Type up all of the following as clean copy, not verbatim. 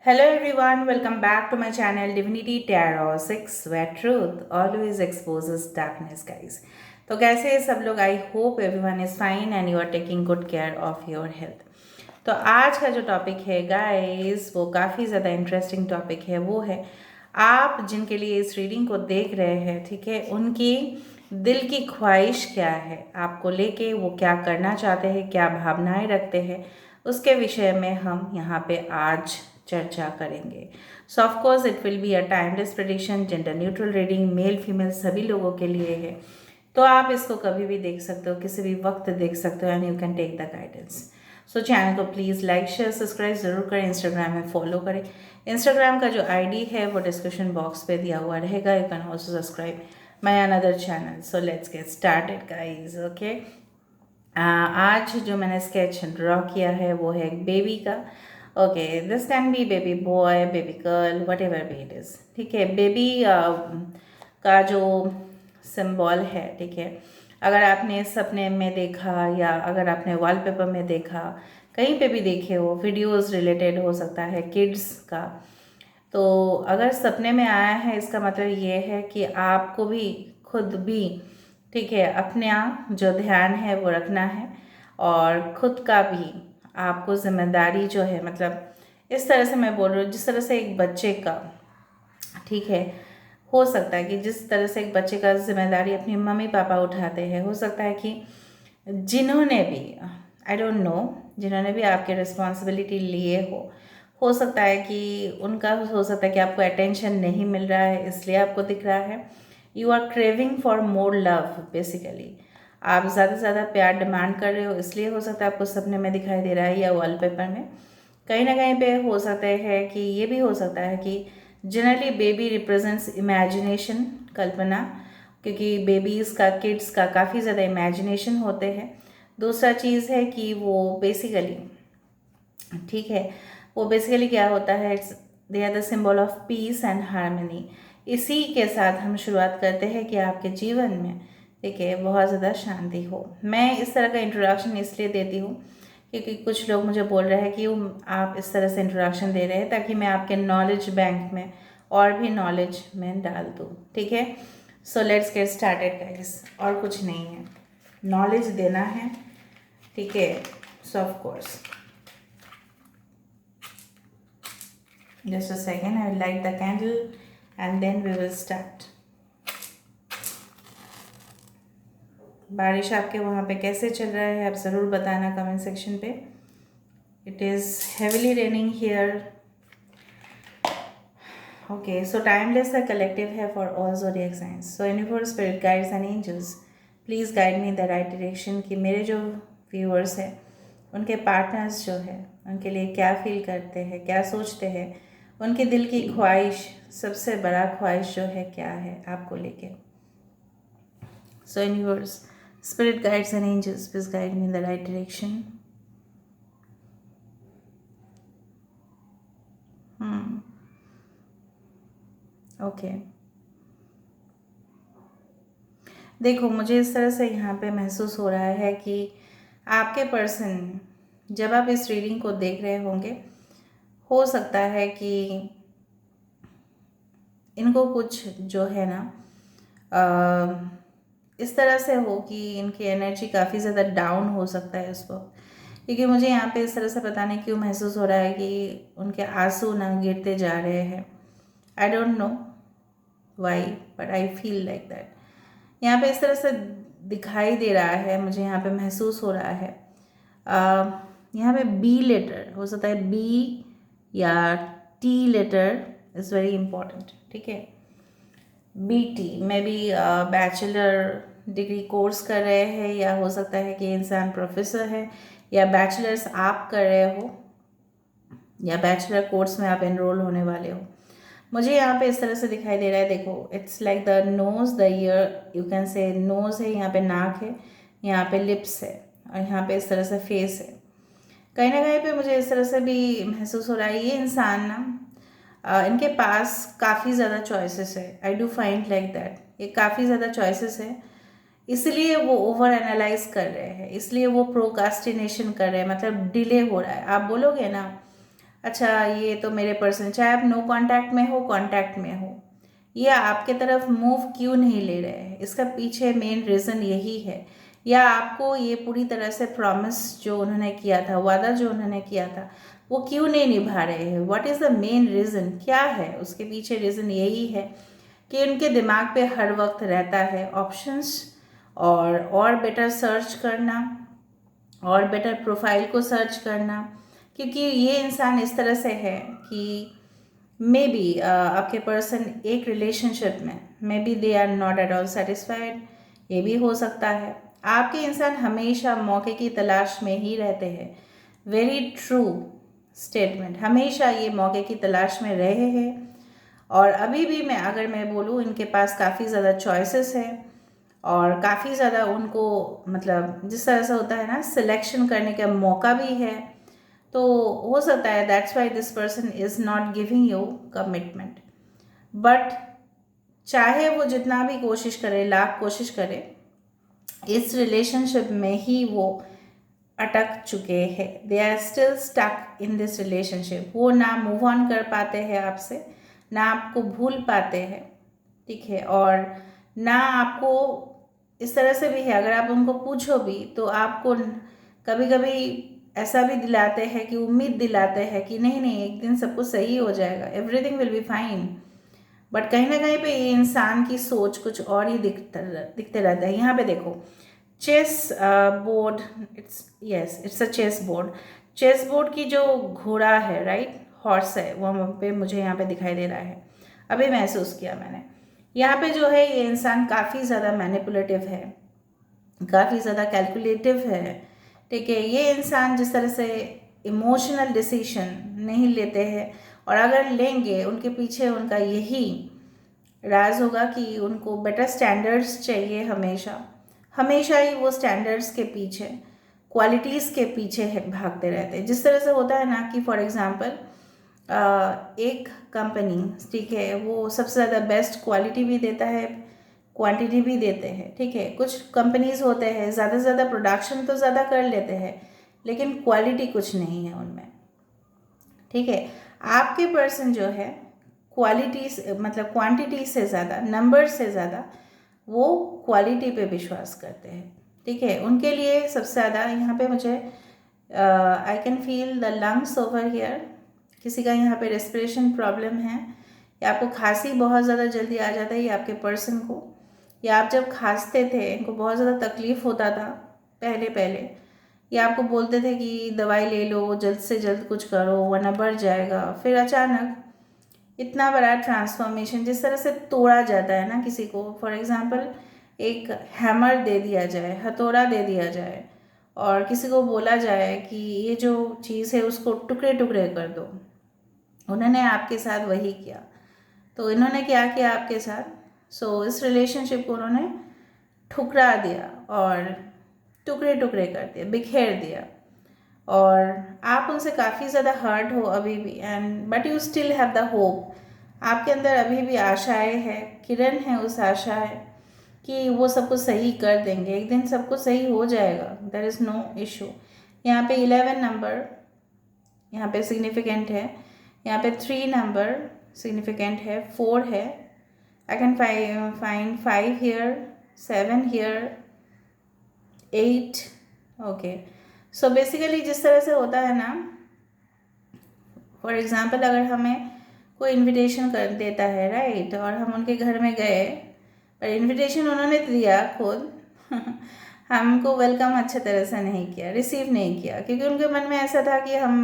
Hello everyone, welcome back to my channel Divinity Tarot 6 where truth always exposes darkness guys. तो कैसे हैं सब लोग? I hope everyone is fine and you are taking good care of your health. तो आज का जो topic है गाइस वो काफ़ी ज़्यादा इंटरेस्टिंग टॉपिक है। वो है आप जिनके लिए इस रीडिंग को देख रहे हैं, ठीक है, उनकी दिल की ख्वाहिश क्या है आपको लेके, वो क्या करना चाहते हैं, क्या भावनाएं रखते हैं, उसके विषय में हम यहाँ पे आज चर्चा करेंगे। सो of course it will be a timeless prediction, gender neutral reading, male female सभी लोगों के लिए है। तो आप इसको कभी भी देख सकते हो, किसी भी वक्त देख सकते हो and you can take the guidance. So channel को प्लीज़ लाइक शेयर सब्सक्राइब ज़रूर करें, इंस्टाग्राम में फॉलो करें। इंस्टाग्राम का जो आईडी है वो डिस्क्रिप्शन बॉक्स पे दिया हुआ रहेगा। You can also subscribe my another channel. So let's get started guys. Okay, आज जो मैंने स्केच ड्रॉ किया है वो है एक बेबी का। Okay, this can be baby boy, baby girl, what ever be it is. ठीक है, बेबी का जो सिंबल है, ठीक है, अगर आपने सपने में देखा या अगर आपने वॉलपेपर में देखा, कहीं पे भी देखे हो, वीडियोस रिलेटेड हो सकता है किड्स का, तो अगर सपने में आया है इसका मतलब ये है कि आपको भी खुद भी, ठीक है, अपना जो ध्यान है वो रखना है और खुद का भी आपको जिम्मेदारी जो है, मतलब इस तरह से मैं बोल रही हूँ जिस तरह से एक बच्चे का, ठीक है, हो सकता है कि जिस तरह से एक बच्चे का जिम्मेदारी अपनी मम्मी पापा उठाते हैं, हो सकता है कि जिन्होंने भी, आई डोंट नो, जिन्होंने भी आपके रिस्पॉन्सिबिलिटी लिए हो सकता है कि उनका हो सकता है कि आपको अटेंशन नहीं मिल रहा है इसलिए आपको दिख रहा है। You are craving for more love basically. आप ज़्यादा से ज़्यादा प्यार डिमांड कर रहे हो, इसलिए हो सकता है आपको सपने में दिखाई दे रहा है या वॉलपेपर में। कहीं ना कहीं पे हो सकता है कि ये भी हो सकता है कि जनरली बेबी रिप्रेजेंट्स इमेजिनेशन, कल्पना, क्योंकि बेबीज़ का, किड्स का काफ़ी ज़्यादा इमेजिनेशन होते हैं। दूसरा चीज़ है कि वो बेसिकली, ठीक है, वो बेसिकली क्या होता है, they are the symbol of peace and harmony. इसी के साथ हम शुरुआत करते हैं कि आपके जीवन में, ठीक है, बहुत ज़्यादा शांति हो। मैं इस तरह का इंट्रोडक्शन इसलिए देती हूँ क्योंकि कुछ लोग मुझे बोल रहे हैं कि आप इस तरह से इंट्रोडक्शन दे रहे हैं ताकि मैं आपके नॉलेज बैंक में और भी नॉलेज में डाल दूँ, ठीक है। So let's get started guys. और कुछ नहीं है, नॉलेज देना है, ठीक है। सो of course just a second, I will light the candle and then we will start. बारिश आपके वहाँ पे कैसे चल रहा है आप ज़रूर बताना कमेंट सेक्शन पे। It is heavily raining here. Okay, so timeless है, collective है for all zodiac signs. So universe, spirit guides and angels, please guide me in the right direction कि मेरे जो viewers हैं उनके पार्टनर्स जो है उनके लिए क्या फील करते हैं, क्या सोचते हैं, उनके दिल की ख्वाहिश, सबसे बड़ा ख्वाहिश जो है क्या है आपको लेके। So universe, spirit guides and angels, please guide me in the right direction. Okay, देखो मुझे इस तरह से यहाँ पे महसूस हो रहा है कि आपके पर्सन, जब आप इस रीडिंग को देख रहे होंगे, हो सकता है कि इनको कुछ जो है ना इस तरह से हो कि इनकी एनर्जी काफ़ी ज़्यादा डाउन हो सकता है उस वक्त, क्योंकि मुझे यहाँ पे इस तरह से पता नहीं क्यों महसूस हो रहा है कि उनके आंसू ना गिरते जा रहे हैं। I don't know why but I feel like that. यहाँ पे इस तरह से दिखाई दे रहा है, मुझे यहाँ पे महसूस हो रहा है। यहाँ पे बी लेटर हो सकता है, बी या T letter is very important, ठीक है। बीटी में भी बैचलर डिग्री कोर्स कर रहे हैं या हो सकता है कि इंसान प्रोफेसर है या बैचलर्स आप कर रहे हो या बैचलर कोर्स में आप एनरोल होने वाले हो। मुझे यहाँ पे इस तरह से दिखाई दे रहा है, देखो it's like the nose, the ear, you can say nose है, यहाँ पे नाक है, यहाँ पे लिप्स है और यहाँ पे इस तरह से फेस है। कहीं ना कहीं पे मुझे इस तरह से भी महसूस हो रहा है ये इंसान ना, इनके पास काफ़ी ज़्यादा चॉइसेस है। आई डू फाइंड लाइक दैट, ये काफ़ी ज़्यादा चॉइसेस है, इसलिए वो ओवर एनालाइज कर रहे हैं, इसलिए वो प्रोकास्टिनेशन कर रहे हैं, मतलब डिले हो रहा है। आप बोलोगे ना अच्छा ये तो मेरे पर्सन, चाहे आप नो कांटेक्ट में हो, कांटेक्ट में हो, ये आपके तरफ मूव क्यों नहीं ले रहे हैं, इसका पीछे मेन रीज़न यही है। या आपको ये पूरी तरह से प्रॉमिस जो उन्होंने किया था, वादा जो उन्होंने किया था, वो क्यों नहीं निभा रहे हैं? What is the main reason, क्या है उसके पीछे? रीज़न यही है कि उनके दिमाग पे हर वक्त रहता है ऑप्शंस, और बेटर सर्च करना, और बेटर प्रोफाइल को सर्च करना। क्योंकि ये इंसान इस तरह से है कि मे बी आपके पर्सन एक रिलेशनशिप में, maybe they are not at all satisfied, ये भी हो सकता है। आपके इंसान हमेशा मौके की तलाश में ही रहते हैं। वेरी ट्रू स्टेटमेंट, हमेशा ये मौके की तलाश में रहे हैं। और अभी भी अगर मैं बोलूँ, इनके पास काफ़ी ज़्यादा चॉइसेस है, और काफ़ी ज़्यादा उनको, मतलब जिस तरह से होता है ना, सिलेक्शन करने का मौका भी है। तो हो सकता है that's why this person is not giving you commitment. But चाहे वो जितना भी कोशिश करे, लाख कोशिश करे, इस रिलेशनशिप में ही वो अटक चुके हैं। They are still stuck in this relationship. वो ना मूव ऑन कर पाते हैं आपसे, ना आपको भूल पाते हैं, ठीक है, और ना आपको इस तरह से भी है, अगर आप उनको पूछो भी तो आपको कभी कभी ऐसा भी दिलाते हैं कि उम्मीद दिलाते हैं कि नहीं नहीं एक दिन सब कुछ सही हो जाएगा, everything will be fine. But कहीं ना कहीं पे ये इंसान की सोच कुछ और ही दिखते रहता है। यहाँ पे देखो, chess board, it's a chess board. Chess board की जो घोड़ा है, राइट, हॉर्स है, वो पे मुझे यहाँ पे दिखाई दे रहा है। अभी महसूस किया मैंने, यहाँ पे जो है ये इंसान काफ़ी ज़्यादा मैनिपुलेटिव है, काफ़ी ज़्यादा कैलकुलेटिव है, ठीक है। ये इंसान जिस तरह से इमोशनल डिसीजन नहीं लेते हैं, और अगर लेंगे उनके पीछे उनका यही राज होगा कि उनको बेटर स्टैंडर्ड्स चाहिए। हमेशा हमेशा ही वो स्टैंडर्ड्स के पीछे, क्वालिटीज़ के पीछे है, भागते रहते हैं। जिस तरह से होता है ना कि फॉर एग्ज़ाम्पल एक कंपनी, ठीक है, वो सबसे ज़्यादा बेस्ट क्वालिटी भी देता है, क्वांटिटी भी देते हैं, ठीक है। कुछ कंपनीज होते हैं ज़्यादा से ज़्यादा प्रोडक्शन तो ज़्यादा कर लेते हैं, लेकिन क्वालिटी कुछ नहीं है उनमें, ठीक है। आपके पर्सन जो है क्वालिटी से, मतलब क्वांटिटी से ज़्यादा, नंबर से ज़्यादा वो क्वालिटी पे विश्वास करते हैं, ठीक है। उनके लिए सबसे ज़्यादा यहाँ पे मुझे I can feel the lungs over here. किसी का यहाँ पे रेस्पिरेशन प्रॉब्लम है, या आपको खांसी बहुत ज़्यादा जल्दी आ जाता है, या आपके पर्सन को, या आप जब खांसते थे इनको बहुत ज़्यादा तकलीफ़ होता था पहले पहले, या आपको बोलते थे कि दवाई ले लो, जल्द से जल्द कुछ करो वरना बढ़ जाएगा। फिर अचानक इतना बड़ा ट्रांसफॉर्मेशन, जिस तरह से तोड़ा जाता है ना किसी को, फॉर एग्ज़ाम्पल एक हैमर दे दिया जाए, हथौड़ा दे दिया जाए, और किसी को बोला जाए कि ये जो चीज़ है उसको टुकड़े टुकड़े कर दो। उन्होंने आपके साथ वही किया। तो इन्होंने क्या किया आपके साथ? इस रिलेशनशिप को उन्होंने ठुकरा दिया, और टुकड़े टुकड़े कर दिया, बिखेर दिया। और आप उनसे काफ़ी ज़्यादा हर्ट हो अभी भी, and but you still have the hope. आपके अंदर अभी भी आशाएं है, किरण है, उस आशा है कि वो सब कुछ सही कर देंगे, एक दिन सब कुछ सही हो जाएगा, देयर इज़ नो इशू। यहाँ पे 11 नंबर यहाँ पे सिग्निफिकेंट है, यहाँ पे 3 नंबर सिग्निफिकेंट है, 4 है, I can find 5 here, 7 here, 8। Okay, so basically जिस तरह से होता है ना, फॉर एग्ज़ाम्पल अगर हमें कोई इनविटेशन कर देता है, राइट, और हम उनके घर में गए, पर इनविटेशन उन्होंने दिया खुद हमको वेलकम अच्छे तरह से नहीं किया, रिसीव नहीं किया, क्योंकि उनके मन में ऐसा था कि हम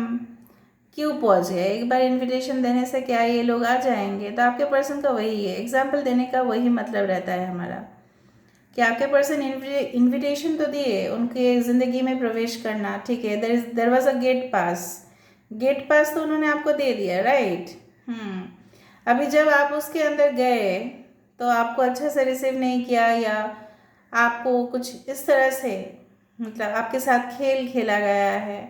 क्यों पहुंच गए, एक बार इनविटेशन देने से क्या ये लोग आ जाएंगे। तो आपके पर्सन का वही है, एग्जाम्पल देने का वही मतलब रहता है हमारा, कि आपके पर्सन इनविटेशन तो दिए उनके ज़िंदगी में प्रवेश करना, ठीक है, देर वॉज अ गेट पास तो उन्होंने आपको दे दिया, राइट। अभी जब आप उसके अंदर गए तो आपको अच्छा से रिसीव नहीं किया, या आपको कुछ इस तरह से, मतलब आपके साथ खेल खेला गया है,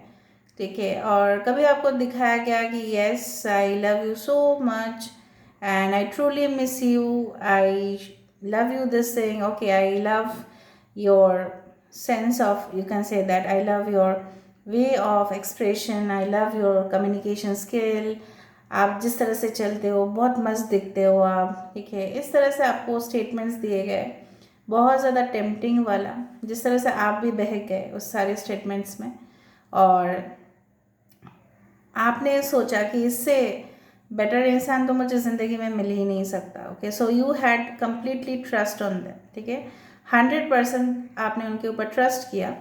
ठीक है, और कभी आपको दिखाया गया कि yes I love you so much, and I truly miss you, I love you this thing, okay, I love your sense of, you can say that I love your way of expression, I love your communication skill, आप जिस तरह से चलते हो बहुत मस्त दिखते हो आप, ठीक है। इस तरह से आपको स्टेटमेंट्स दिए गए, बहुत ज़्यादा टेम्पटिंग वाला, जिस तरह से आप भी बहक गए उस सारे स्टेटमेंट्स में, और आपने सोचा कि इससे बेटर इंसान तो मुझे ज़िंदगी में मिल ही नहीं सकता। Okay, so you had completely trust on them, ठीक है। 100% आपने उनके ऊपर ट्रस्ट किया,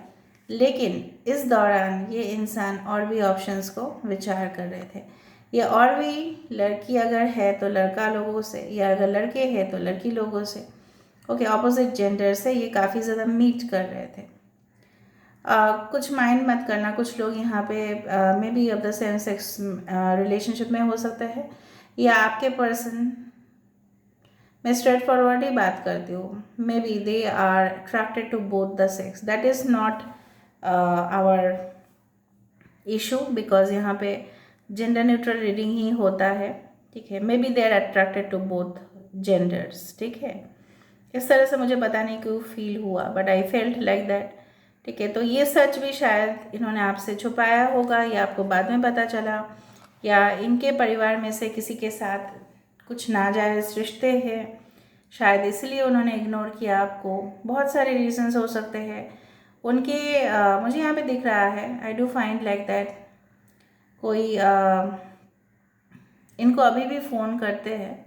लेकिन इस दौरान ये इंसान और भी ऑप्शंस को विचार कर रहे थे। ये और भी लड़की अगर है तो लड़का लोगों से, या अगर लड़के हैं तो लड़की लोगों से, ओके, ऑपोजिट जेंडर से ये काफ़ी ज़्यादा मीट कर रहे थे। कुछ माइंड मत करना, कुछ लोग यहाँ पे may be of the same sex relationship में हो सकता है, या आपके पर्सन, मैं स्ट्रेट फॉरवर्ड ही बात करती हूँ, maybe they are attracted to both the sex, that is not our issue, because यहाँ पे जेंडर न्यूट्रल रीडिंग ही होता है, ठीक है। Maybe they are attracted to both genders, ठीक है। इस तरह से मुझे पता नहीं क्यों फील हुआ, but I felt like that, ठीक है। तो ये सच भी शायद इन्होंने आपसे छुपाया होगा, या आपको बाद में पता चला, या इनके परिवार में से किसी के साथ कुछ नाजायज़ रिश्ते हैं, शायद इसलिए उन्होंने इग्नोर किया आपको। बहुत सारे रीजंस हो सकते हैं उनके। मुझे यहाँ पे दिख रहा है, आई डू फाइंड लाइक दैट कोई इनको अभी भी फ़ोन करते हैं,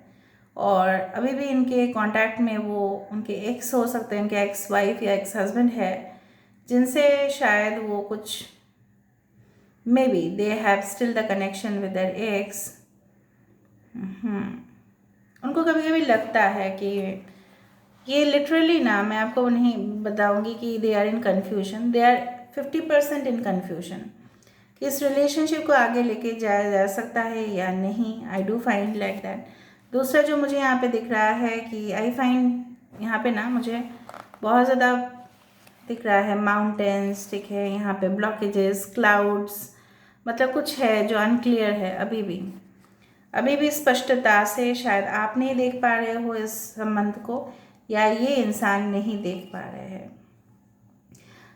और अभी भी इनके कांटेक्ट में वो उनके एक्स हो सकते हैं, उनके एक्स वाइफ या एक्स हस्बैंड है, जिनसे शायद वो कुछ, may be they have still the connection with their x. उनको कभी कभी लगता है कि ये लिटरली ना, मैं आपको नहीं बताऊंगी कि they are in confusion, they are 50% in confusion कि इस रिलेशनशिप को आगे लेके जाया जा सकता है या नहीं। आई डू फाइंड लाइक दैट। दूसरा जो मुझे यहाँ पे दिख रहा है कि आई फाइंड यहाँ पे ना मुझे बहुत ज़्यादा दिख रहा है माउंटेन्स, ठीक है, यहाँ पे ब्लॉकेजेस, क्लाउड्स, मतलब कुछ है जो अनक्लियर है अभी भी स्पष्टता से शायद आप नहीं देख पा रहे हो इस संबंध को, या ये इंसान नहीं देख पा रहे हैं।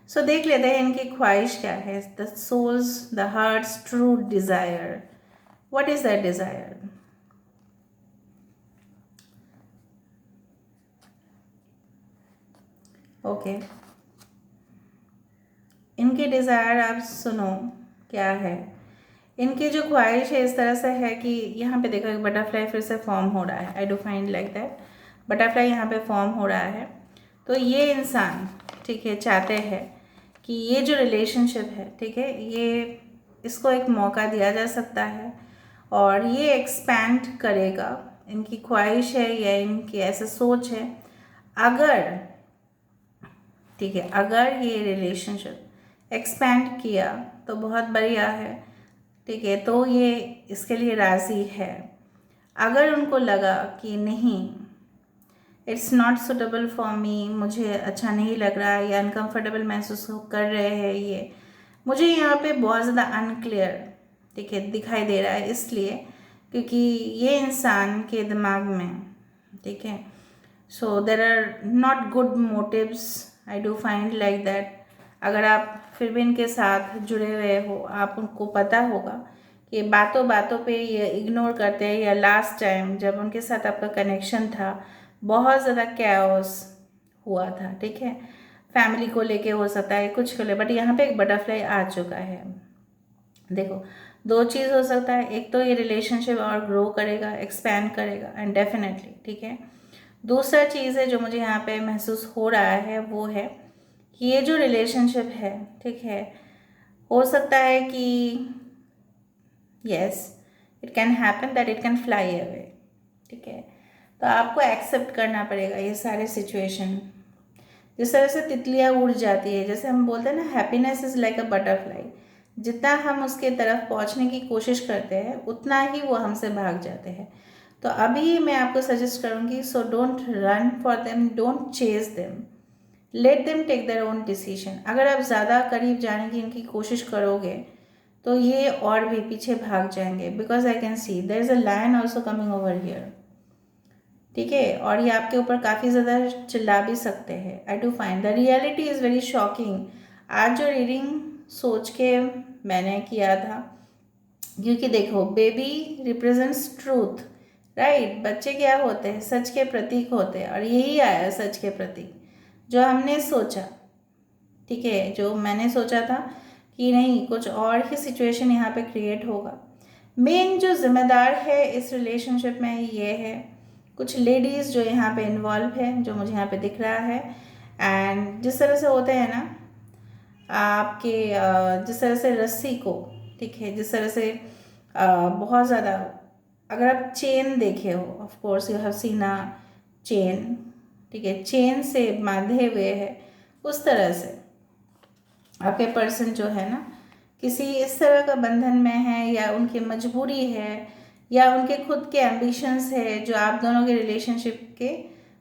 सो देख लेते हैं इनकी ख्वाहिश क्या है, the souls, the heart's true desire, what is that desire. Okay, इनके डिज़ायर आप सुनो क्या है। इनकी जो ख्वाहिश है इस तरह से है कि यहाँ पे देखो एक बटरफ्लाई फिर से फॉर्म हो रहा है, आई do find like that, butterfly यहाँ पे फॉर्म हो रहा है। तो ये इंसान, ठीक है, चाहते हैं कि ये जो रिलेशनशिप है, ठीक है, ये इसको एक मौका दिया जा सकता है, और ये एक्सपैंड करेगा। इनकी ख्वाहिश है या इनकी ऐसा सोच है, अगर, ठीक है, अगर ये रिलेशनशिप एक्सपैंड किया तो बहुत बढ़िया है, ठीक है, तो ये इसके लिए राज़ी है। अगर उनको लगा कि नहीं, it's not suitable for me, मुझे अच्छा नहीं लग रहा है या अनकंफर्टेबल महसूस कर रहे हैं, ये मुझे यहाँ पे बहुत ज़्यादा अनक्लियर, ठीक है, दिखाई दे रहा है, इसलिए क्योंकि ये इंसान के दिमाग में, ठीक है, so there are not good motives, I do find like that. अगर आप फिर भी इनके साथ जुड़े हुए हो, आप उनको पता होगा कि बातों बातों पे ये इग्नोर करते हैं, या लास्ट टाइम जब उनके साथ आपका कनेक्शन था बहुत ज़्यादा कैओस हुआ था, ठीक है, फैमिली को लेके हो सकता है, कुछ को ले, बट यहाँ पे एक बटरफ्लाई आ चुका है। देखो, दो चीज़ हो सकता है, एक तो ये रिलेशनशिप और ग्रो करेगा, एक्सपैंड करेगा, एंड डेफिनेटली, ठीक है। दूसरा चीज़ है जो मुझे यहाँ पे महसूस हो रहा है, वो है कि ये जो रिलेशनशिप है, ठीक है, हो सकता है कि yes, it can happen that it can fly away, ठीक है। तो आपको एक्सेप्ट करना पड़ेगा ये सारे सिचुएशन। जिस तरह से तितलियाँ उड़ जाती है, जैसे हम बोलते हैं ना, happiness is like a butterfly, जितना हम उसके तरफ पहुंचने की कोशिश करते हैं उतना ही वो हमसे भाग जाते हैं। तो अभी मैं आपको सजेस्ट करूँगी, so don't run for them, don't chase them, let them take their own decision. अगर आप ज़्यादा करीब जाने की इनकी कोशिश करोगे तो ये और भी पीछे भाग जाएंगे, because I can see there is a lion also coming over here, ठीक है, और ये आपके ऊपर काफ़ी ज़्यादा चिल्ला भी सकते हैं। आई do find the reality is very shocking. आज जो रीडिंग सोच के मैंने किया था, क्योंकि देखो बेबी रिप्रेजेंट्स ट्रूथ, राइट। बच्चे क्या होते हैं, सच के प्रतीक होते हैं, और यही आया सच के प्रतीक जो हमने सोचा, ठीक है। जो मैंने सोचा था कि नहीं, कुछ और ही सिचुएशन यहाँ पे क्रिएट होगा। मेन जो जिम्मेदार है इस रिलेशनशिप में ये है कुछ लेडीज़ जो यहाँ पे इन्वॉल्व है, जो मुझे यहाँ पे दिख रहा है। एंड जिस तरह से होते हैं ना आपके जिस तरह से रस्सी को, ठीक है, जिस तरह से बहुत ज़्यादा, अगर आप चेन देखे हो, of course you have seen a chain, ठीक है, चेन से बांधे हुए है, उस तरह से आपके पर्सन जो है ना किसी इस तरह का बंधन में है, या उनकी मजबूरी है, या उनके खुद के एम्बिशंस है, जो आप दोनों के रिलेशनशिप के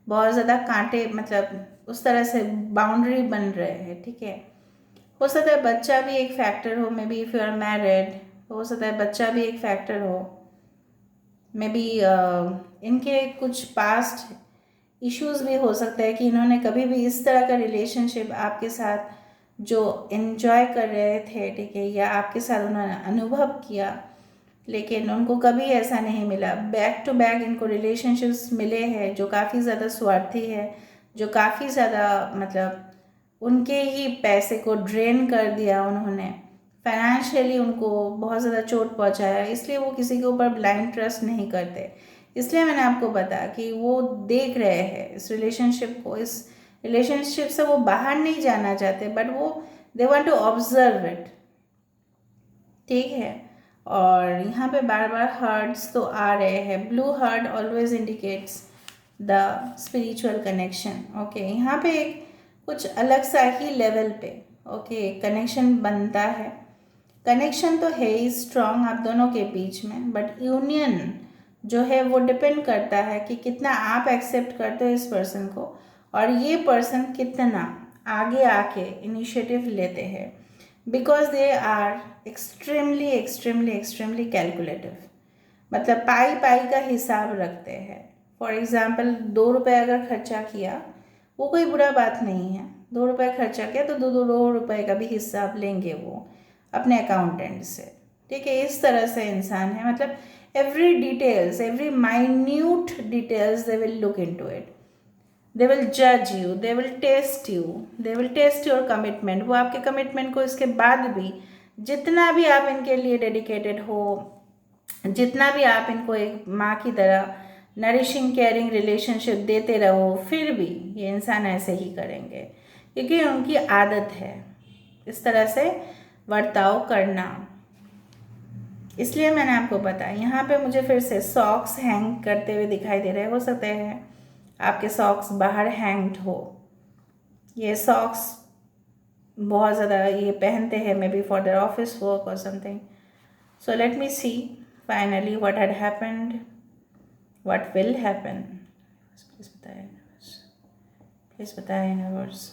बहुत ज़्यादा कांटे, मतलब उस तरह से बाउंड्री बन रहे हैं, ठीक है। हो सकता है बच्चा भी एक फैक्टर हो, maybe if you are married, हो सकता है बच्चा भी एक फैक्टर हो, मे बी इनके कुछ पास्ट इश्यूज भी हो सकता है कि इन्होंने कभी भी इस तरह का रिलेशनशिप आपके साथ जो एंजॉय कर रहे थे, ठीक है, या आपके साथ उन्होंने अनुभव किया, लेकिन उनको कभी ऐसा नहीं मिला। बैक टू बैक इनको रिलेशनशिप्स मिले हैं जो काफ़ी ज़्यादा स्वार्थी है, जो काफ़ी ज़्यादा मतलब उनके ही पैसे को ड्रेन कर दिया उन्होंने, फाइनेंशियली उनको बहुत ज़्यादा चोट पहुंचाया, इसलिए वो किसी के ऊपर ब्लाइंड ट्रस्ट नहीं करते। इसलिए मैंने आपको बताया कि वो देख रहे हैं इस रिलेशनशिप को, इस रिलेशनशिप से वो बाहर नहीं जाना चाहते, बट वो they want to observe it, ठीक है। और यहाँ पे बार बार हार्ट्स तो आ रहे हैं, blue heart always indicates the spiritual connection, okay. यहाँ पे एक कुछ अलग सा ही लेवल पे, ओके, कनेक्शन बनता है। कनेक्शन तो है ही स्ट्रॉन्ग आप दोनों के बीच में, बट यूनियन जो है वो डिपेंड करता है कि कितना आप एक्सेप्ट करते हो इस पर्सन को, और ये पर्सन कितना आगे आके इनिशिएटिव लेते हैं, because they are extremely extremely extremely calculative, मतलब पाई पाई का हिसाब रखते हैं। फॉर एग्ज़ाम्पल 2 रुपये अगर खर्चा किया, वो कोई बुरा बात नहीं है, 2 रुपये खर्चा किया तो 2 रुपये का भी हिसाब लेंगे वो अपने अकाउंटेंट से, ठीक है। इस तरह से इंसान है, मतलब every details, every minute details they will look into it, they will जज you, they will test you, they will test your commitment. वो आपके कमिटमेंट को इसके बाद भी, जितना भी आप इनके लिए डेडिकेटेड हो, जितना भी आप इनको एक माँ की तरह नरिशिंग केयरिंग रिलेशनशिप देते रहो, फिर भी ये इंसान ऐसे ही करेंगे, क्योंकि उनकी आदत है इस तरह से बर्ताव करना। इसलिए मैंने आपको बताया। यहाँ पे मुझे फिर से सॉक्स हैंग करते हुए दिखाई दे रहे हो सकते हैं आपके सॉक्स बाहर हैंग्ड हो। ये सॉक्स बहुत ज़्यादा ये पहनते हैं, maybe for their office work और something. So let me see finally what had happened, what will happen. Please बताएं, प्लीज़ बताएं यूनिवर्स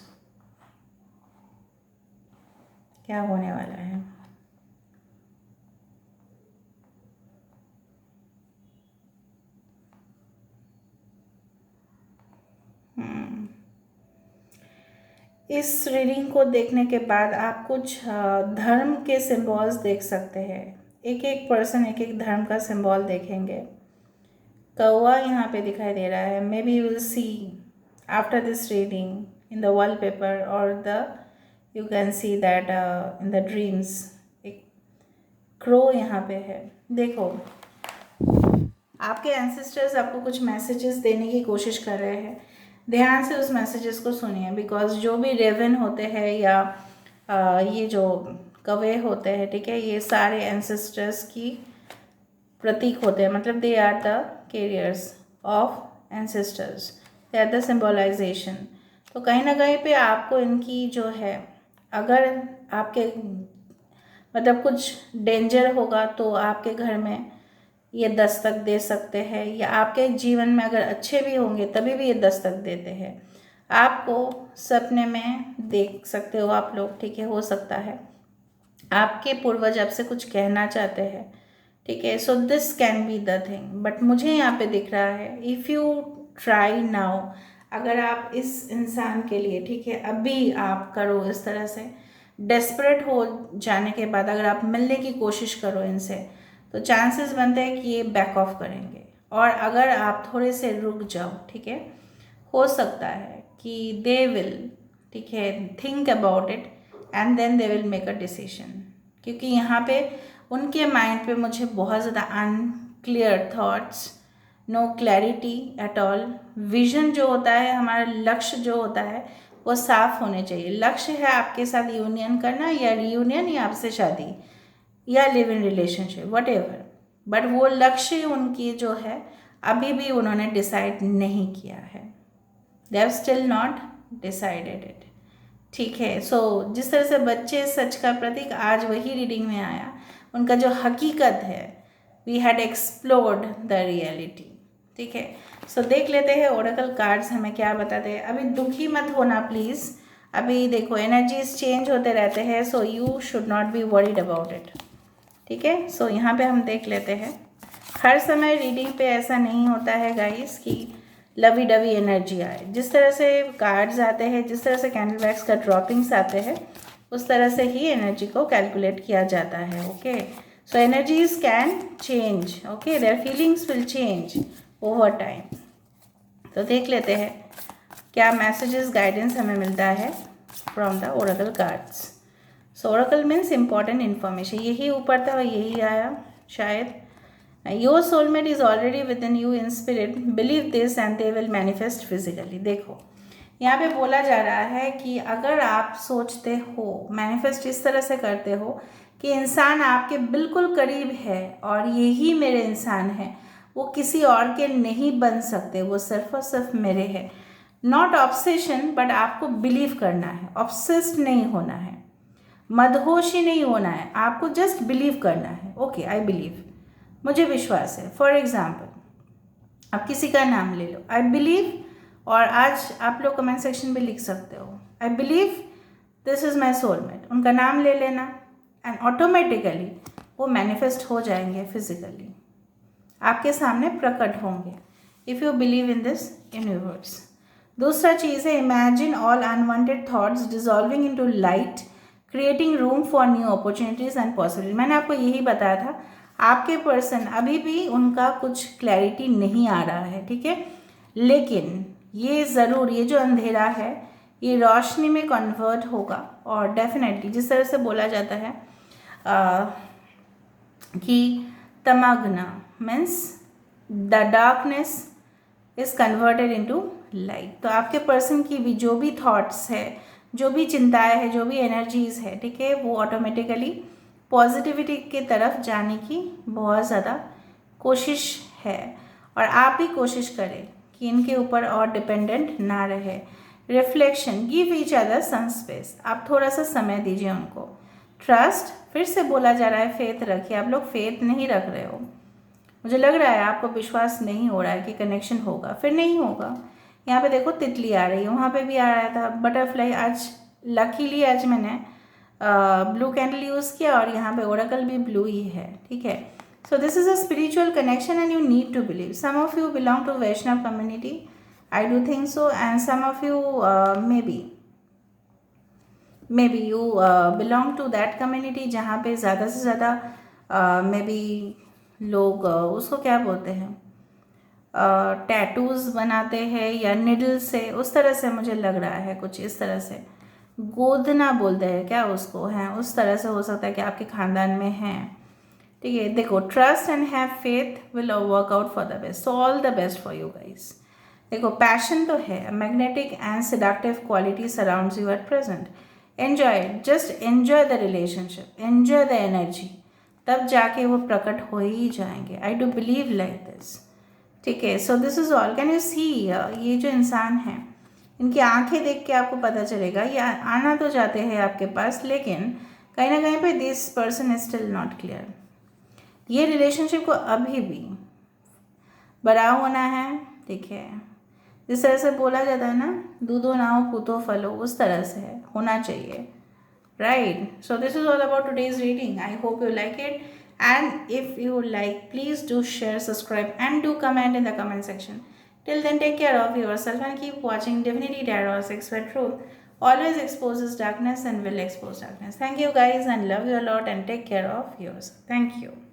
क्या होने वाला है। इस रीडिंग को देखने के बाद आप कुछ धर्म के सिंबल्स देख सकते हैं। एक एक पर्सन एक एक धर्म का सिंबल देखेंगे। कौवा यहाँ पे दिखाई दे रहा है। Maybe you will see after this reading in the wallpaper और the you can see that in the dreams एक क्रो यहाँ पे है। देखो आपके एंसेस्टर्स आपको कुछ मैसेजेस देने की कोशिश कर रहे हैं। ध्यान से उस मैसेजेस को सुनिए, बिकॉज जो भी रेवन होते हैं या ये जो कौवे होते हैं, ठीक है, ये सारे एंसेस्टर्स की प्रतीक होते हैं, मतलब they are the carriers of ancestors, they are the symbolization. तो कहीं ना कहीं पे आपको इनकी जो है, अगर आपके मतलब कुछ डेंजर होगा तो आपके घर में ये दस्तक दे सकते हैं, या आपके जीवन में अगर अच्छे भी होंगे तभी भी ये दस्तक देते हैं। आपको सपने में देख सकते हो आप लोग, ठीक है। हो सकता है आपके पूर्वज आपसे कुछ कहना चाहते हैं, ठीक है। So this can be the thing, but मुझे यहाँ पे दिख रहा है इफ़ यू ट्राई नाउ, अगर आप इस इंसान के लिए, ठीक है, अभी आप करो इस तरह से, डेस्परेट हो जाने के बाद अगर आप मिलने की कोशिश करो इनसे, तो चांसेस बनते हैं कि ये बैक ऑफ करेंगे। और अगर आप थोड़े से रुक जाओ, ठीक है, हो सकता है कि दे विल, ठीक है, think about it and then they will make a decision. क्योंकि यहाँ पे उनके माइंड पे मुझे बहुत ज़्यादा unclear thoughts, no clarity at all. Vision जो होता है, हमारा लक्ष्य जो होता है, वो साफ होने चाहिए। लक्ष्य है आपके साथ यूनियन करना या रियूनियन या आपसे शादी या live in relationship, what ever, but वो लक्ष्य उनकी जो है अभी भी उन्होंने डिसाइड नहीं किया है। They have still not decided it, ठीक है। सो जिस तरह से बच्चे सच का प्रतीक आज वही रीडिंग में आया, उनका जो हकीकत है, we had explored the reality, ठीक है। सो देख लेते हैं ओरेकल कार्ड्स हमें क्या बताते हैं। अभी दुखी मत होना प्लीज़, अभी देखो एनर्जीज चेंज होते रहते हैं, so you should not be worried about it, ठीक है। सो यहाँ पे हम देख लेते हैं, हर समय रीडिंग पे ऐसा नहीं होता है गाइस कि लवी डवी एनर्जी आए। जिस तरह से कार्ड्स आते हैं, जिस तरह से कैंडल बैग्स का ड्रॉपिंग्स आते हैं, उस तरह से ही एनर्जी को कैलकुलेट किया जाता है, okay. So energies can change, okay, their feelings will change over time. तो देख लेते हैं क्या मैसेजेस गाइडेंस हमें मिलता है from the Oracle cards. So Oracle means important information, यही ऊपर था और यही आया शायद। Your soulmate is already with in you in spirit, believe this and they will manifest physically. देखो यहाँ पे बोला जा रहा है कि अगर आप सोचते हो, मैनिफेस्ट इस तरह से करते हो कि इंसान आपके बिल्कुल करीब है और यही मेरे इंसान है, वो किसी और के नहीं बन सकते, वो सिर्फ और सिर्फ मेरे हैं। नॉट ऑब्सेशन, बट आपको बिलीव करना है, ऑब्सेस्ड नहीं होना है, मदहोशी नहीं होना है, आपको जस्ट बिलीव करना है। ओके, आई बिलीव, मुझे विश्वास है। फॉर एग्जाम्पल आप किसी का नाम ले लो, आई बिलीव, और आज आप लोग कमेंट सेक्शन में लिख सकते हो I believe this is my soulmate, उनका नाम ले लेना एंड ऑटोमेटिकली वो मैनिफेस्ट हो जाएंगे फिजिकली, आपके सामने प्रकट होंगे, if you believe in this universe. दूसरा चीज़ है, imagine all unwanted thoughts dissolving into light, creating room for new opportunities and possibility. मैंने आपको यही बताया था, आपके पर्सन अभी भी उनका कुछ क्लैरिटी नहीं आ रहा है, ठीक है, लेकिन ये ज़रूर, ये जो अंधेरा है ये रोशनी में कन्वर्ट होगा। और डेफिनेटली जिस तरह से बोला जाता है कि तमग्ना means the darkness is converted into light. तो आपके पर्सन की भी जो भी थॉट्स है, जो भी चिंताएं है, जो भी एनर्जीज है, ठीक है, वो ऑटोमेटिकली पॉजिटिविटी की तरफ जाने की बहुत ज़्यादा कोशिश है। और आप भी कोशिश करें कि इनके ऊपर और डिपेंडेंट ना रहे। Reflection, give each other some space, आप थोड़ा सा समय दीजिए उनको। ट्रस्ट, फिर से बोला जा रहा है, फेथ रखिए। आप लोग फेथ नहीं रख रहे हो, मुझे लग रहा है आपको विश्वास नहीं हो रहा है कि कनेक्शन होगा, फिर नहीं होगा। यहाँ पे देखो तितली आ रही है, वहाँ पे भी आ रहा था बटरफ्लाई। आज लकीली आज मैंने ब्लू कैंडल यूज़ किया और यहाँ पे ओरेकल भी ब्लू ही है, ठीक है। So this is a spiritual connection and you need to believe. Some of you belong to Vaishnav community, I do think so, and some of you maybe you belong to that community जहाँ पे ज़्यादा से ज़्यादा maybe लोग उसको क्या बोलते हैं, टैटूज़ बनाते हैं या निडल से, उस तरह से मुझे लग रहा है, कुछ इस तरह से गोदना बोलते हैं क्या उसको, हैं उस तरह से हो सकता है कि आपके ख़ानदान में हैं, ठीक है। देखो, trust and have faith will work out for the best, so all the best for you guys. देखो पैशन तो है, magnetic and seductive quality surrounds you at present, enjoy, just enjoy the relationship, enjoy the energy, तब जाके वो प्रकट हो ही जाएंगे। I do believe like this, ठीक है। So this is all. Can you see, ये जो इंसान है, इनकी आंखें देख के आपको पता चलेगा, ये आना तो चाहते हैं आपके पास, लेकिन कहीं ना कहीं पे this person is still not clear. ये रिलेशनशिप को अभी भी बड़ा होना है, ठीक है। जिस तरह से बोला जाता है ना, दूधो नाओ पूतो फलो, उस तरह से होना चाहिए, right. So this is all about today's reading. I hope you like it, and if you like, please do share, subscribe and do comment in the comment section. Till then, take care of yourself and keep watching Divinity Tarot 6 for Truth. always exposes darkness and will expose darkness. Thank you guys and love you a lot and take care of yours. Thank you.